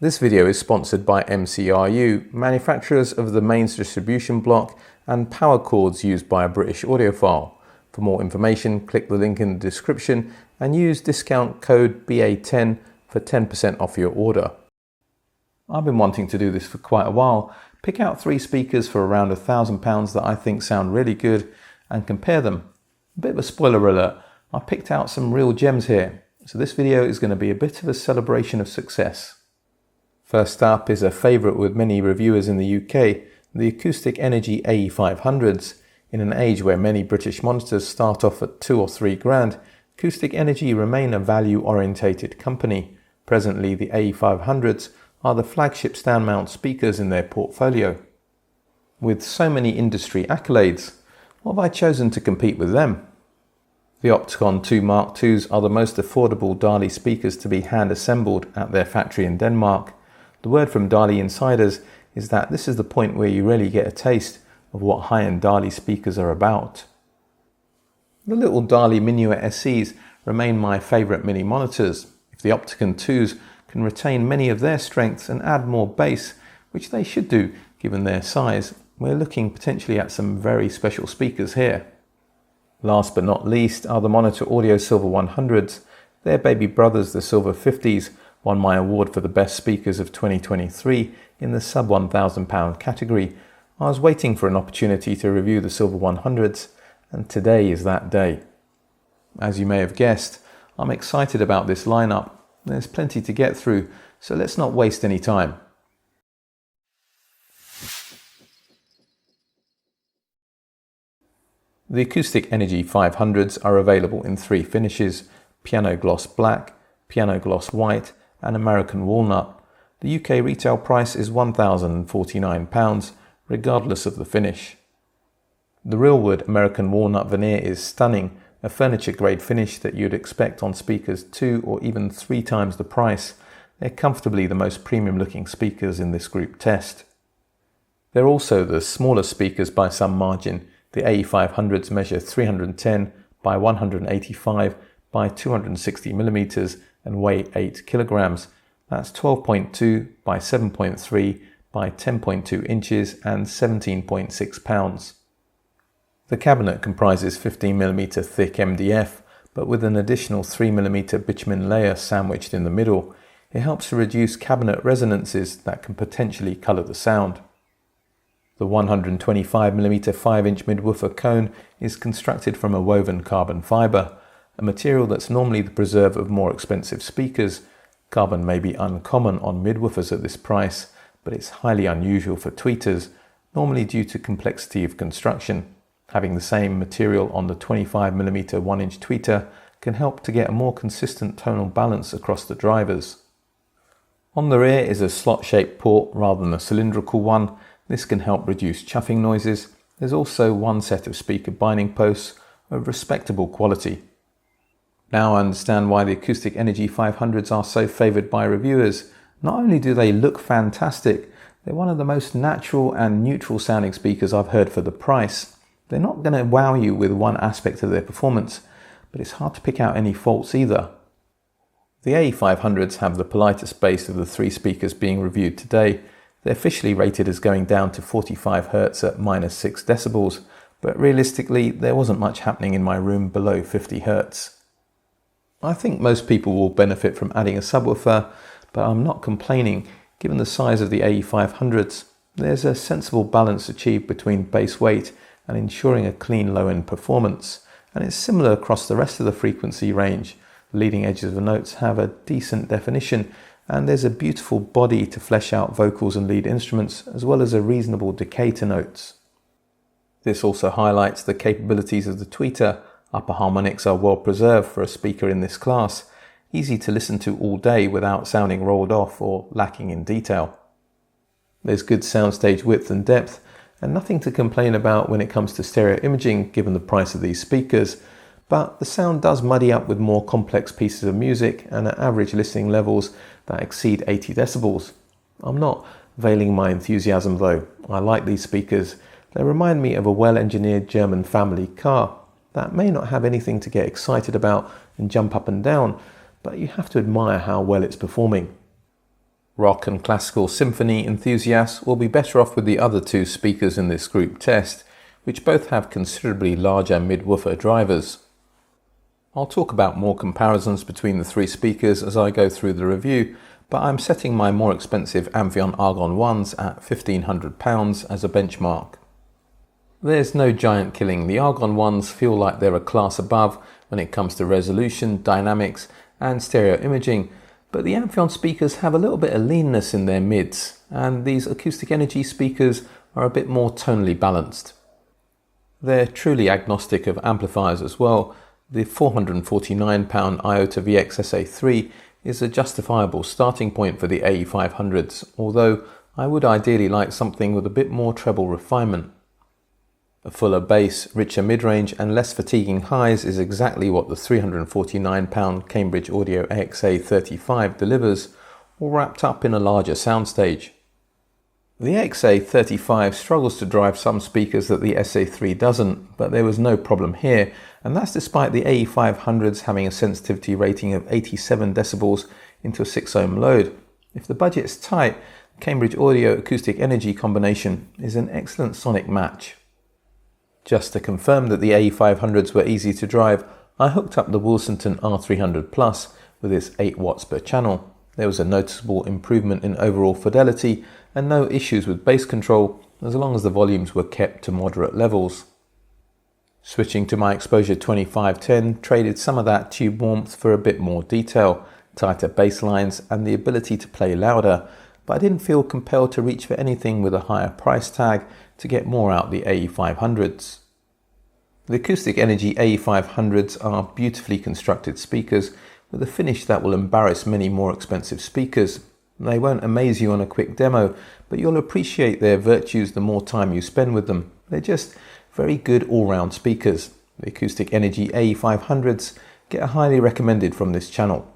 This video is sponsored by MCRU, manufacturers of the mains distribution block and power cords used by a British audiophile. For more information, click the link in the description and use discount code BA10 for 10% off your order. I've been wanting to do this for quite a while. Pick out 3 speakers for around £1,000 that I think sound really good and compare them. A bit of a spoiler alert, I picked out some real gems here, so this video is going to be a bit of a celebration of success. First up is a favourite with many reviewers in the UK, the Acoustic Energy AE500s. In an age where many British monitors start off at 2 or 3 grand, Acoustic Energy remain a value-orientated company. Presently, the AE500s are the flagship stand mount speakers in their portfolio. With so many industry accolades, what have I chosen to compete with them? The Opticon 2 Mark IIs are the most affordable Dali speakers to be hand-assembled at their factory in Denmark. The word from Dali insiders is that this is the point where you really get a taste of what high-end Dali speakers are about. The little Dali Minuet SEs remain my favourite mini monitors. If the Opticon 2s can retain many of their strengths and add more bass, which they should do given their size, we're looking potentially at some very special speakers here. Last but not least are the Monitor Audio Silver 100s. Their baby brothers, the Silver 50s, won my award for the best speakers of 2023 in the sub £1,000 category. I was waiting for an opportunity to review the Silver 100s, and today is that day. As you may have guessed, I'm excited about this lineup. There's plenty to get through, so let's not waste any time. The Acoustic Energy 500s are available in 3 finishes: Piano Gloss Black, Piano Gloss White and American Walnut. The UK retail price is £1,049, regardless of the finish. The Realwood American Walnut veneer is stunning, a furniture grade finish that you'd expect on speakers 2 or even 3 times the price. They're comfortably the most premium looking speakers in this group test. They're also the smaller speakers by some margin. The AE500s measure 310 by 185 by 260 millimeters and weigh 8 kilograms. That's 12.2 by 7.3 by 10.2 inches and 17.6 pounds. The cabinet comprises 15mm thick MDF, but with an additional 3mm bitumen layer sandwiched in the middle. It helps to reduce cabinet resonances that can potentially colour the sound. The 125mm 5-inch midwoofer cone is constructed from a woven carbon fibre, a material that's normally the preserve of more expensive speakers. Carbon may be uncommon on midwoofers at this price, but it's highly unusual for tweeters, normally due to complexity of construction. Having the same material on the 25mm 1-inch tweeter can help to get a more consistent tonal balance across the drivers. On the rear is a slot-shaped port rather than a cylindrical one. This can help reduce chuffing noises. There's also one set of speaker binding posts of respectable quality. Now I understand why the Acoustic Energy 500s are so favoured by reviewers. Not only do they look fantastic, they're one of the most natural and neutral sounding speakers I've heard for the price. They're not going to wow you with one aspect of their performance, but it's hard to pick out any faults either. The AE500s have the politest bass of the 3 speakers being reviewed today. They're officially rated as going down to 45 Hz at -6 decibels, but realistically there wasn't much happening in my room below 50 Hz. I think most people will benefit from adding a subwoofer, but I'm not complaining given the size of the AE500s. There's a sensible balance achieved between bass weight and ensuring a clean low-end performance, and it's similar across the rest of the frequency range. The leading edges of the notes have a decent definition, and there's a beautiful body to flesh out vocals and lead instruments, as well as a reasonable decay to notes. This also highlights the capabilities of the tweeter. Upper harmonics are well preserved for a speaker in this class, easy to listen to all day without sounding rolled off or lacking in detail. There's good soundstage width and depth, and nothing to complain about when it comes to stereo imaging given the price of these speakers, but the sound does muddy up with more complex pieces of music and at average listening levels that exceed 80 decibels. I'm not veiling my enthusiasm though. I like these speakers. They remind me of a well-engineered German family car that may not have anything to get excited about and jump up and down, but you have to admire how well it's performing. Rock and classical symphony enthusiasts will be better off with the other two speakers in this group test, which both have considerably larger mid-woofer drivers. I'll talk about more comparisons between the three speakers as I go through the review, but I'm setting my more expensive Amphion Argon 1s at £1,500 as a benchmark. There's no giant killing. The Argon 1s feel like they're a class above when it comes to resolution, dynamics and stereo imaging, but the Amphion speakers have a little bit of leanness in their mids, and these Acoustic Energy speakers are a bit more tonally balanced. They're truly agnostic of amplifiers as well. The £449 Iota VX SA3 is a justifiable starting point for the AE500s, although I would ideally like something with a bit more treble refinement. A fuller bass, richer mid-range and less fatiguing highs is exactly what the £349 Cambridge Audio XA35 delivers, all wrapped up in a larger soundstage. The XA35 struggles to drive some speakers that the SA3 doesn't, but there was no problem here, and that's despite the AE500s having a sensitivity rating of 87 decibels into a 6 ohm load. If the budget's tight, Cambridge Audio Acoustic Energy combination is an excellent sonic match. Just to confirm that the AE500s were easy to drive, I hooked up the Willsenton R300 Plus with its 8 watts per channel. There was a noticeable improvement in overall fidelity and no issues with bass control as long as the volumes were kept to moderate levels. Switching to my Exposure 2510 traded some of that tube warmth for a bit more detail, tighter bass lines and the ability to play louder, but I didn't feel compelled to reach for anything with a higher price tag to get more out the AE500s. The Acoustic Energy AE500s are beautifully constructed speakers with a finish that will embarrass many more expensive speakers. They won't amaze you on a quick demo, but you'll appreciate their virtues the more time you spend with them. They're just very good all-round speakers. The Acoustic Energy AE500s get a highly recommended from this channel.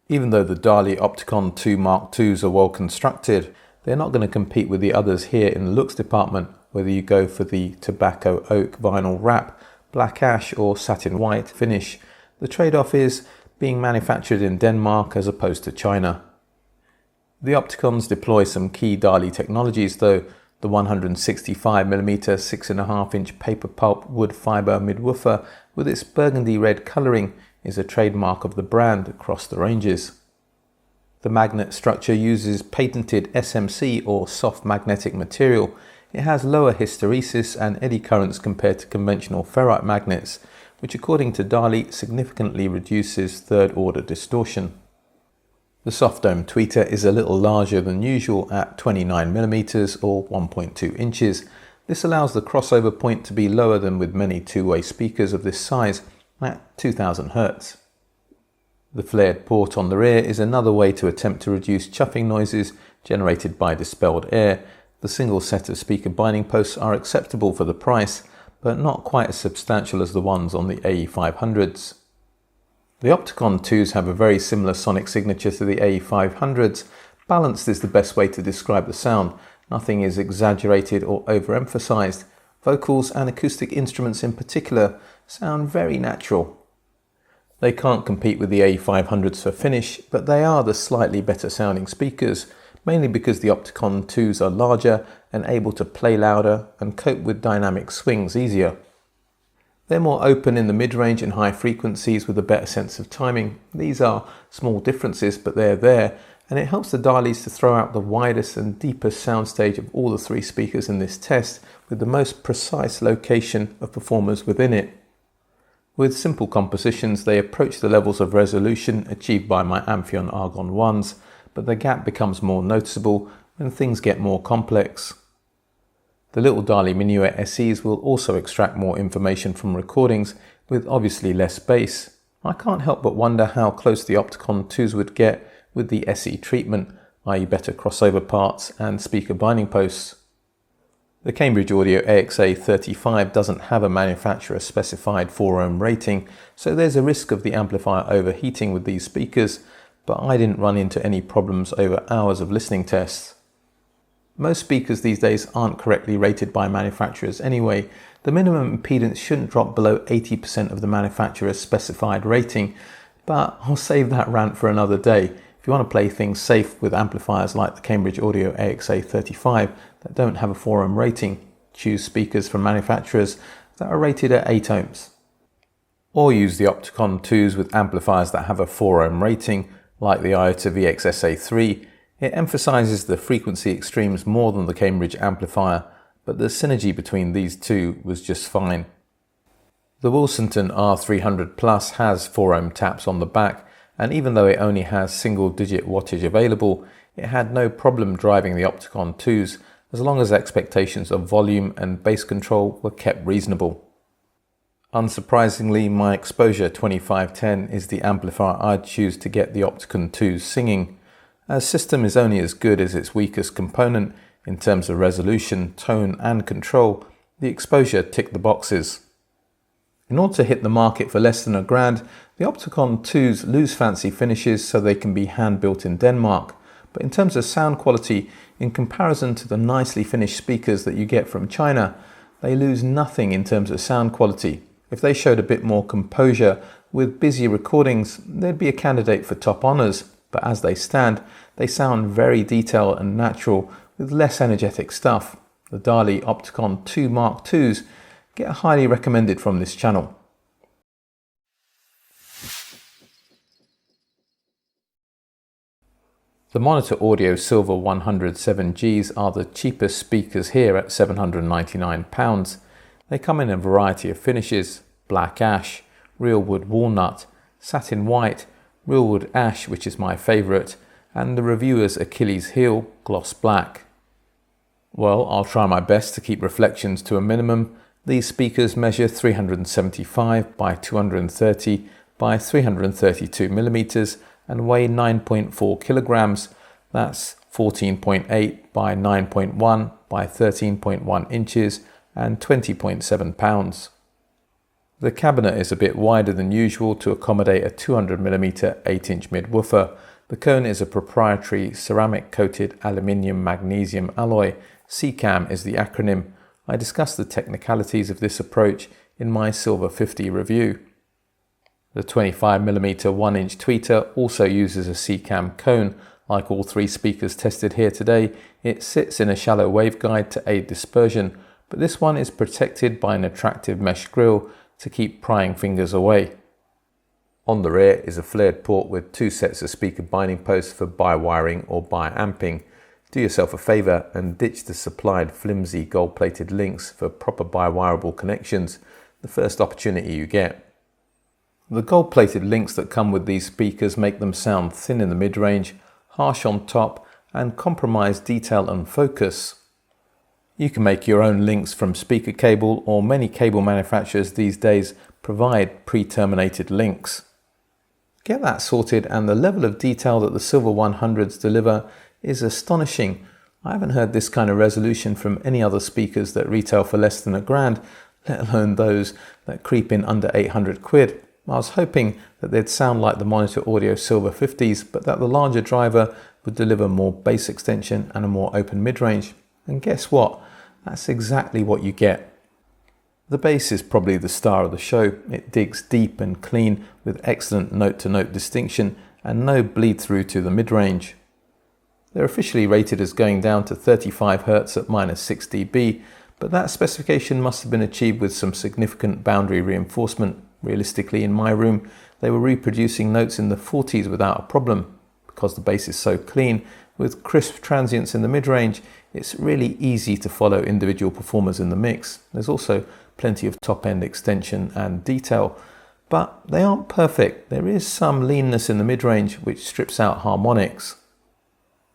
Even though the Dali Opticon 2 Mark IIs are well constructed, they're not going to compete with the others here in the looks department, whether you go for the tobacco oak vinyl wrap, black ash or satin white finish. The trade-off is being manufactured in Denmark as opposed to China. The Opticons deploy some key Dali technologies though. The 165mm 6.5-inch paper pulp wood fibre midwoofer with its burgundy red colouring is a trademark of the brand across the ranges. The magnet structure uses patented SMC or soft magnetic material. It has lower hysteresis and eddy currents compared to conventional ferrite magnets, which according to Dali significantly reduces third-order distortion. The soft dome tweeter is a little larger than usual at 29mm or 1.2 inches. This allows the crossover point to be lower than with many two-way speakers of this size at 2000 Hz. The flared port on the rear is another way to attempt to reduce chuffing noises generated by dispelled air. The single set of speaker binding posts are acceptable for the price, but not quite as substantial as the ones on the AE500s. The Opticon 2s have a very similar sonic signature to the AE500s. Balanced is the best way to describe the sound. Nothing is exaggerated or overemphasized. Vocals and acoustic instruments in particular sound very natural. They can't compete with the AE500s for finish, but they are the slightly better sounding speakers, mainly because the Opticon 2s are larger and able to play louder and cope with dynamic swings easier. They're more open in the mid-range and high frequencies with a better sense of timing. These are small differences, but they're there, and it helps the Dalis to throw out the widest and deepest soundstage of all the three speakers in this test with the most precise location of performers within it. With simple compositions, they approach the levels of resolution achieved by my Amphion Argon 1s, but the gap becomes more noticeable when things get more complex. The little Dali Minuet SEs will also extract more information from recordings with obviously less bass. I can't help but wonder how close the Opticon 2s would get with the SE treatment, i.e. better crossover parts and speaker binding posts. The Cambridge Audio AXA35 doesn't have a manufacturer specified 4 ohm rating, so there's a risk of the amplifier overheating with these speakers, but I didn't run into any problems over hours of listening tests. Most speakers these days aren't correctly rated by manufacturers anyway. The minimum impedance shouldn't drop below 80% of the manufacturer's specified rating, but I'll save that rant for another day. If you want to play things safe with amplifiers like the Cambridge Audio AXA35 that don't have a 4 ohm rating, choose speakers from manufacturers that are rated at 8 ohms. Or use the Opticon 2s with amplifiers that have a 4 ohm rating, like the IOTA VXSA3. It emphasises the frequency extremes more than the Cambridge amplifier, but the synergy between these two was just fine. The Willsenton R300 Plus has 4 ohm taps on the back, and even though it only has single-digit wattage available, it had no problem driving the Opticon 2s as long as expectations of volume and bass control were kept reasonable. Unsurprisingly, my Exposure 2510 is the amplifier I'd choose to get the Opticon 2s singing. As system is only as good as its weakest component in terms of resolution, tone and control, the Exposure ticked the boxes. In order to hit the market for less than £1,000, the Opticon 2s lose fancy finishes so they can be hand-built in Denmark. But in terms of sound quality, in comparison to the nicely finished speakers that you get from China, they lose nothing in terms of sound quality. If they showed a bit more composure with busy recordings, they'd be a candidate for top honours. But as they stand, they sound very detailed and natural with less energetic stuff. The Dali Opticon 2 Mark IIs get highly recommended from this channel. The Monitor Audio Silver 107Gs are the cheapest speakers here at £799. They come in a variety of finishes: black ash, real wood walnut, satin white, real wood ash, which is my favourite, and the reviewer's Achilles heel, gloss black. Well, I'll try my best to keep reflections to a minimum. These speakers measure 375 by 230 by 332 millimeters and weigh 9.4 kilograms. That's 14.8 by 9.1 by 13.1 inches and 20.7 pounds. The cabinet is a bit wider than usual to accommodate a 200mm 8-inch mid-woofer. The cone is a proprietary ceramic-coated aluminium magnesium alloy. CCAM is the acronym. I discussed the technicalities of this approach in my Silver 50 review. The 25mm 1-inch tweeter also uses a CCAM cone. Like all three speakers tested here today, it sits in a shallow waveguide to aid dispersion, but this one is protected by an attractive mesh grille to keep prying fingers away. On the rear is a flared port with 2 sets of speaker binding posts for bi-wiring or bi-amping. Do yourself a favour and ditch the supplied flimsy gold-plated links for proper bi-wireable connections the first opportunity you get. The gold-plated links that come with these speakers make them sound thin in the mid-range, harsh on top, and compromise detail and focus. You can make your own links from speaker cable, or many cable manufacturers these days provide pre-terminated links. Get that sorted and the level of detail that the Silver 100s deliver is astonishing. I haven't heard this kind of resolution from any other speakers that retail for less than £1,000, let alone those that creep in under 800 quid. I was hoping that they'd sound like the Monitor Audio Silver 50s, but that the larger driver would deliver more bass extension and a more open mid-range. And guess what? That's exactly what you get. The bass is probably the star of the show. It digs deep and clean with excellent note-to-note distinction and no bleed through to the mid-range. They're officially rated as going down to 35 Hz at -6 dB, but that specification must have been achieved with some significant boundary reinforcement. Realistically, in my room, they were reproducing notes in the 40s without a problem. Because the bass is so clean, with crisp transients in the mid-range, it's really easy to follow individual performers in the mix. There's also plenty of top-end extension and detail, but they aren't perfect. There is some leanness in the mid-range which strips out harmonics.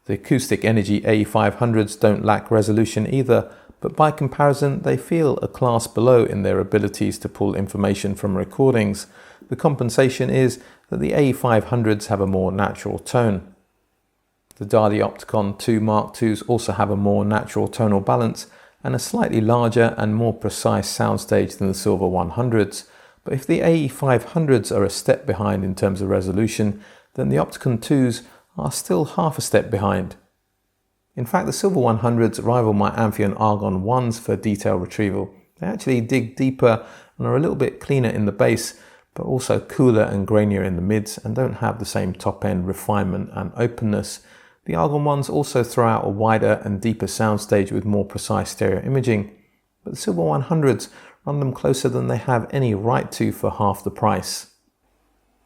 The Acoustic Energy AE500s don't lack resolution either, but by comparison they feel a class below in their abilities to pull information from recordings. The compensation is that the AE500s have a more natural tone. The Dali Opticon 2 Mark IIs also have a more natural tonal balance and a slightly larger and more precise soundstage than the Silver 100s. But if the AE500s are a step behind in terms of resolution, then the Opticon 2s are still half a step behind. In fact, the Silver 100s rival my Amphion Argon 1s for detail retrieval. They actually dig deeper and are a little bit cleaner in the bass, but also cooler and grainier in the mids and don't have the same top-end refinement and openness. The Argon 1s also throw out a wider and deeper soundstage with more precise stereo imaging, but the Silver 100s run them closer than they have any right to for half the price.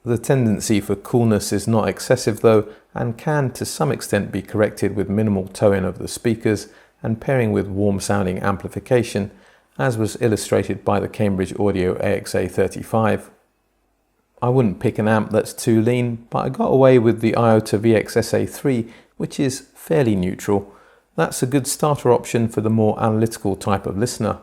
The tendency for coolness is not excessive though, and can to some extent be corrected with minimal toe-in of the speakers and pairing with warm sounding amplification, as was illustrated by the Cambridge Audio AXA35. I wouldn't pick an amp that's too lean, but I got away with the Iota VX-SA3, which is fairly neutral. That's a good starter option for the more analytical type of listener.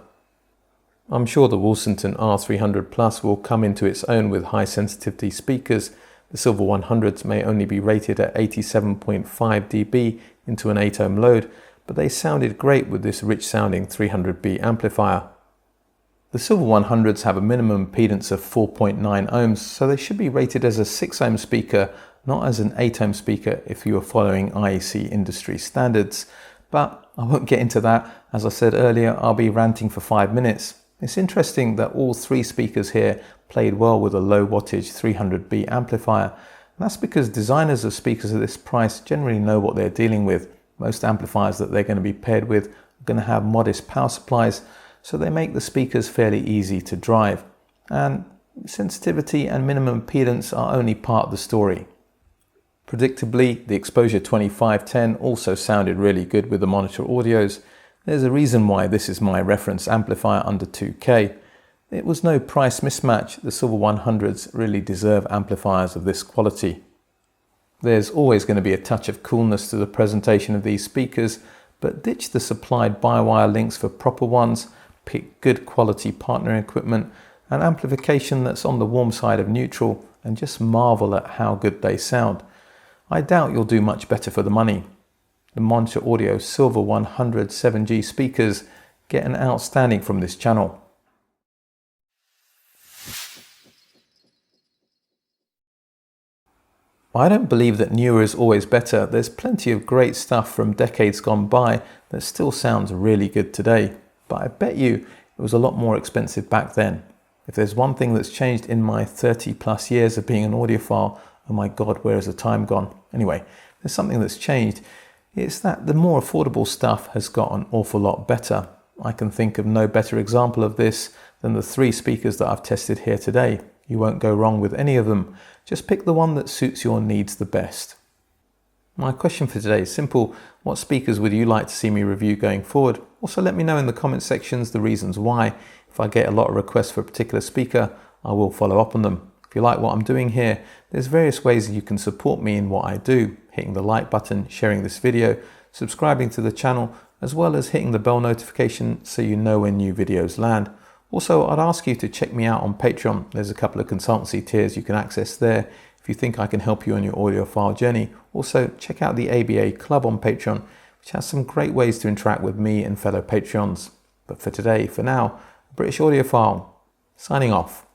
I'm sure the Willsenton R300 Plus will come into its own with high sensitivity speakers. The Silver 100s may only be rated at 87.5 dB into an 8 ohm load, but they sounded great with this rich sounding 300B amplifier. The Silver 100s have a minimum impedance of 4.9 ohms, so they should be rated as a 6 ohm speaker, not as an 8 ohm speaker if you are following IEC industry standards. But I won't get into that. As I said earlier, I'll be ranting for 5 minutes. It's interesting that all three speakers here played well with a low wattage 300B amplifier. And that's because designers of speakers at this price generally know what they're dealing with. Most amplifiers that they're going to be paired with are going to have modest power supplies, so they make the speakers fairly easy to drive. And sensitivity and minimum impedance are only part of the story. Predictably, the Exposure 2510 also sounded really good with the monitor audios. There's a reason why this is my reference amplifier under 2K. It was no price mismatch. The Silver 100s really deserve amplifiers of this quality. There's always going to be a touch of coolness to the presentation of these speakers, but ditch the supplied by-wire links for proper ones, pick good quality partner equipment and amplification that's on the warm side of neutral, and just marvel at how good they sound. I doubt you'll do much better for the money. The Monitor Audio Silver 100 7G speakers get an outstanding from this channel. I don't believe that newer is always better. There's plenty of great stuff from decades gone by that still sounds really good today, but I bet you it was a lot more expensive back then. If there's one thing that's changed in my 30 plus years of being an audiophile, oh my god, where has the time gone? Anyway, there's something that's changed. It's that the more affordable stuff has got an awful lot better. I can think of no better example of this than the three speakers that I've tested here today. You won't go wrong with any of them. Just pick the one that suits your needs the best. My question for today is simple. What speakers would you like to see me review going forward? Also let me know in the comment sections the reasons why. If I get a lot of requests for a particular speaker, I will follow up on them. If you like what I'm doing here, there's various ways that you can support me in what I do. Hitting the like button, sharing this video, subscribing to the channel, as well as hitting the bell notification so you know when new videos land. Also, I'd ask you to check me out on Patreon. There's a couple of consultancy tiers you can access there if you think I can help you on your audiophile journey. Also, check out the ABA Club on Patreon, which has some great ways to interact with me and fellow Patreons. But for today, for now, British Audiophile, signing off.